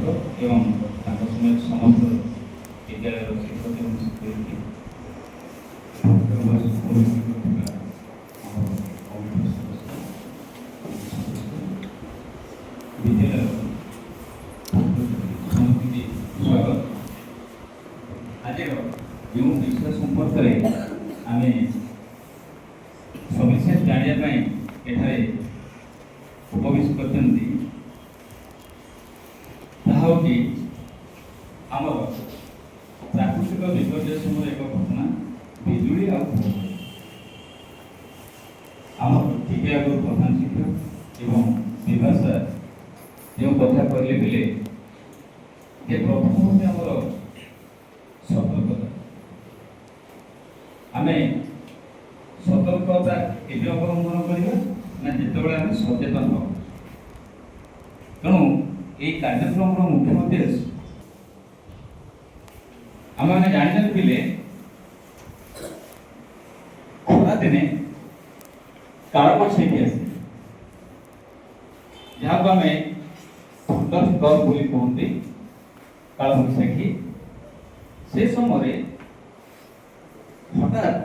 ଶିକ୍ଷକ ଏବଂ ତାଙ୍କ ସମେତ ସମସ୍ତ ବିଦ୍ୟାଳୟର ଶିକ୍ଷକ ଏବଂ ଶିକ୍ଷୟିତ୍ରୀ ବିଦ୍ୟାଳୟ ସମସ୍ତଙ୍କୁ ସ୍ୱାଗତ। ଆଜିର ଯେଉଁ ବିଷୟ ସମ୍ପର୍କରେ ଆମେ ସବିଶେଷ ଜାଣିବା ପାଇଁ ଏଠାରେ ଉପବିଷ୍ଟ କରିଛନ୍ତି ତାହା ହେଉଛି ଆମର ପ୍ରାକୃତିକ ବିପର୍ଯ୍ୟୟ ସମୟରେ ଏକ ଘଟଣା ବିଜୁଳି ଆଉ ଘଡ଼ଘଡ଼ି। ଆମର ଟିକେ ଆଗରୁ ପ୍ରଧାନ ଶିକ୍ଷକ ଏବଂ ବିଭାଷା ଯେଉଁ କଥା କହିଲେ ବିଲେ ଯେ ପ୍ରଥମ ହେଉଛି ଆମର ସତର୍କତା। ଆମେ ସତର୍କତା କେବେ ଅବଲମ୍ବନ କରିବା ନା ଯେତେବେଳେ ଆମେ ସଚେତନ ହେବା। ତେଣୁ ଏହି କାର୍ଯ୍ୟକ୍ରମର ମୁଖ୍ୟ ଉଦ୍ଦେଶ୍ୟ ଆମେମାନେ ଜାଣିଛନ୍ତି ପିଲେ ଖରାଦିନେ କାଳବୈଶାଖୀ ଆସେ, ଯାହାକୁ ଆମେ ଥଣ୍ଡର ବୋଲି କୁହନ୍ତି କାଳବୈଶାଖୀ। ସେ ସମୟରେ ହଠାତ୍